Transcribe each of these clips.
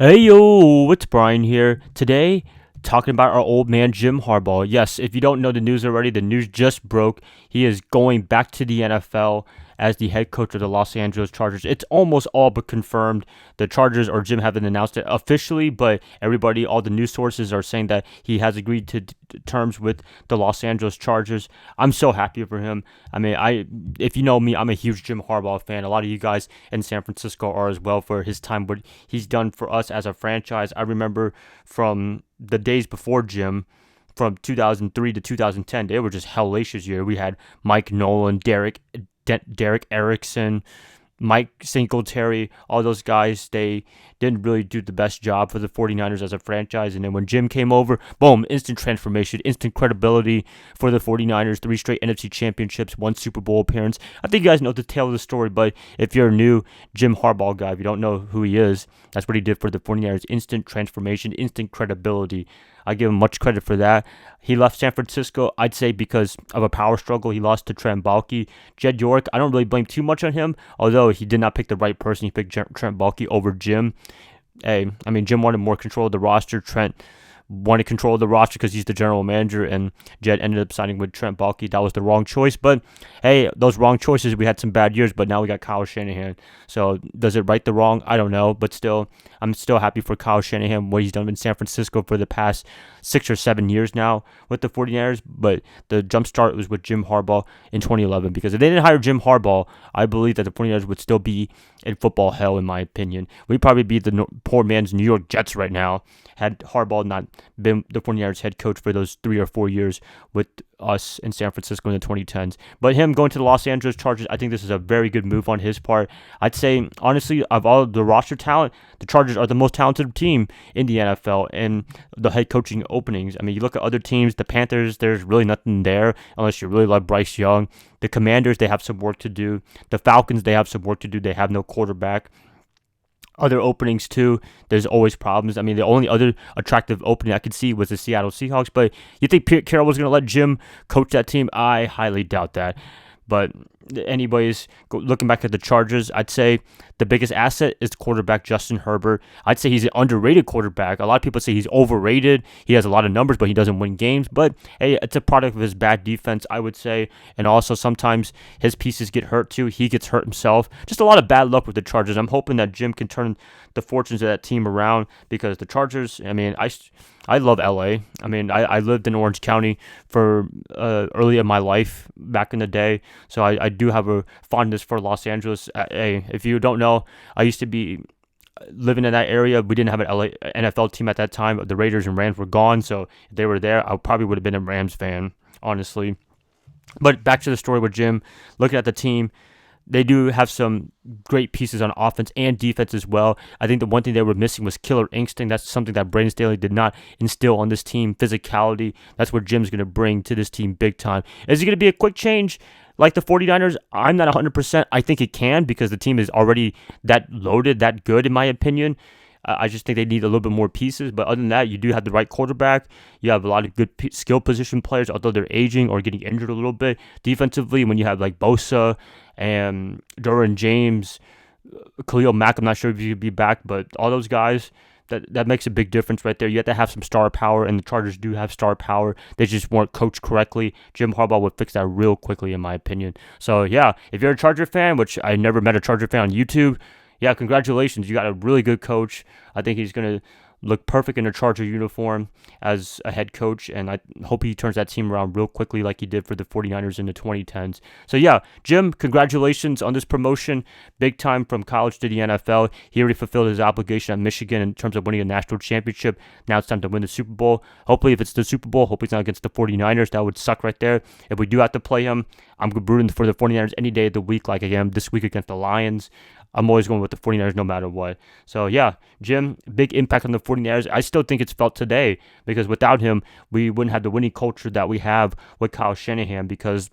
Hey yo, it's Brian here. Today, talking about our old man Jim Harbaugh. Yes, if you don't know the news already, the news just broke. He is going back to the NFL as the head coach of the Los Angeles Chargers. It's almost all but confirmed. The Chargers or Jim haven't announced it officially, but everybody, all the news sources are saying that he has agreed to terms with the Los Angeles Chargers. I'm so happy for him. I mean, if you know me, I'm a huge Jim Harbaugh fan. A lot of you guys in San Francisco are as well for his time, what he's done for us as a franchise. I remember from the days before Jim, from 2003 to 2010, they were just hellacious year. We had Mike Nolan, Derek Erickson, Mike Singletary, all those guys, they didn't really do the best job for the 49ers as a franchise. And then when Jim came over, boom, instant transformation, instant credibility for the 49ers, three straight NFC championships, one Super Bowl appearance. I think you guys know the tale of the story, but if you're a new Jim Harbaugh guy, if you don't know who he is, that's what he did for the 49ers, instant transformation, instant credibility. I give him much credit for that. He left San Francisco, I'd say, because of a power struggle. He lost to Trent Baalke. Jed York, I don't really blame too much on him, although he did not pick the right person. He picked Trent Baalke over Jim. Hey, I mean, Jim wanted more control of the roster. Trent wanted control of the roster because he's the general manager, and Jed ended up signing with Trent Baalke. That was the wrong choice, but hey, those wrong choices, we had some bad years, but now we got Kyle Shanahan. So does it right the wrong? I don't know, but still, I'm still happy for Kyle Shanahan, what he's done in San Francisco for the past 6 or 7 years now with the 49ers, but the jump start was with Jim Harbaugh in 2011, because if they didn't hire Jim Harbaugh, I believe that the 49ers would still be in football hell, in my opinion. We'd probably be the poor man's New York Jets right now had Harbaugh not been the 49ers head coach for those 3 or 4 years with us in San Francisco in the 2010s. But him going to the Los Angeles Chargers, I think this is a very good move on his part. I'd say, honestly, of all the roster talent, the Chargers are the most talented team in the NFL and the head coaching openings. I mean, you look at other teams, the Panthers, there's really nothing there unless you really love Bryce Young. The Commanders, they have some work to do. The Falcons, they have some work to do. They have no quarterback. Other openings too, there's always problems. I mean, the only other attractive opening I could see was the Seattle Seahawks, but you think Pete Carroll was going to let Jim coach that team? I highly doubt that. But anyways, looking back at the Chargers, I'd say the biggest asset is quarterback Justin Herbert. I'd say he's an underrated quarterback. A lot of people say he's overrated. He has a lot of numbers, but he doesn't win games. But hey, it's a product of his bad defense, I would say. And also sometimes his pieces get hurt too. He gets hurt himself. Just a lot of bad luck with the Chargers. I'm hoping that Jim can turn the fortunes of that team around, because the Chargers, I mean, I love LA. I mean, I lived in Orange County for early in my life back in the day, so I do have a fondness for Los Angeles. Hey, if you don't know, I used to be living in that area. We didn't have an LA NFL team at that time. The Raiders and Rams were gone, so if they were there, I probably would have been a Rams fan, honestly. But back to the story with Jim, looking at the team, they do have some great pieces on offense and defense as well. I think the one thing they were missing was killer instinct. That's something that Brandon Staley did not instill on this team. Physicality. That's what Jim's going to bring to this team big time. Is it going to be a quick change like the 49ers? I'm not 100%. I think it can, because the team is already that loaded, that good, in my opinion. I just think they need a little bit more pieces. But other than that, you do have the right quarterback. You have a lot of good skill position players, although they're aging or getting injured a little bit. Defensively, when you have like Bosa and Derwin James, Khalil Mack, I'm not sure if he could be back, but all those guys, that makes a big difference right there. You have to have some star power, and the Chargers do have star power. They just weren't coached correctly. Jim Harbaugh would fix that real quickly, in my opinion. So, yeah, if you're a Charger fan, which I never met a Charger fan on YouTube, yeah, congratulations. You got a really good coach. I think he's going to look perfect in a Charger uniform as a head coach, and I hope he turns that team around real quickly like he did for the 49ers in the 2010s. So yeah, Jim, congratulations on this promotion. Big time from college to the NFL. He already fulfilled his obligation at Michigan in terms of winning a national championship. Now it's time to win the Super Bowl. Hopefully, if it's the Super Bowl, hopefully it's not against the 49ers. That would suck right there. If we do have to play him, I'm rooting for the 49ers any day of the week, like I am this week against the Lions. I'm always going with the 49ers no matter what. So, yeah, Jim, big impact on the 49ers. I still think it's felt today, because without him, we wouldn't have the winning culture that we have with Kyle Shanahan, because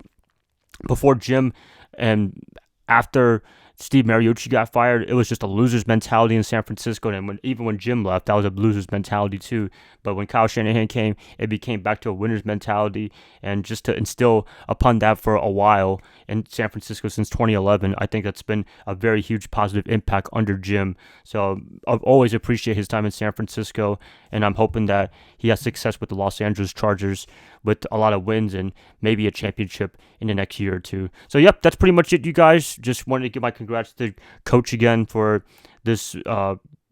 before Jim and after Steve Mariucci got fired, it was just a loser's mentality in San Francisco. And even when Jim left, that was a loser's mentality too. But when Kyle Shanahan came, it became back to a winner's mentality. And just to instill upon that for a while in San Francisco since 2011, I think that's been a very huge positive impact under Jim. So I've always appreciated his time in San Francisco, and I'm hoping that he has success with the Los Angeles Chargers with a lot of wins and maybe a championship in the next year or two. So, yep, that's pretty much it, you guys. Just wanted to give my congrats to Coach again for this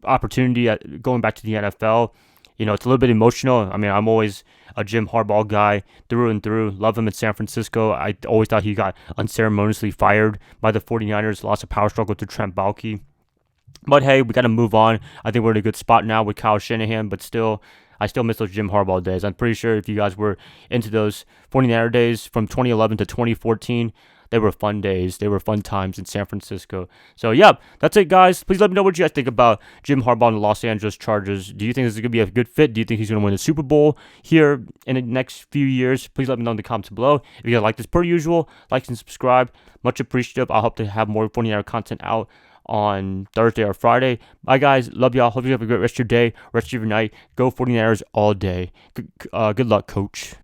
opportunity at going back to the NFL. You know, it's a little bit emotional. I mean, I'm always a Jim Harbaugh guy through and through. Love him in San Francisco. I always thought he got unceremoniously fired by the 49ers, lost a power struggle to Trent Baalke. But hey, we got to move on. I think we're in a good spot now with Kyle Shanahan, but still, I still miss those Jim Harbaugh days. I'm pretty sure if you guys were into those 49er days from 2011 to 2014, they were fun days. They were fun times in San Francisco. So, yeah, that's it, guys. Please let me know what you guys think about Jim Harbaugh and the Los Angeles Chargers. Do you think this is going to be a good fit? Do you think he's going to win the Super Bowl here in the next few years? Please let me know in the comments below. If you guys like this, per usual, like and subscribe. Much appreciative. I hope to have more 49er content out on Thursday or Friday. Bye, guys. Love y'all. Hope you have a great rest of your day, rest of your night. Go 49ers all day. Good luck, coach.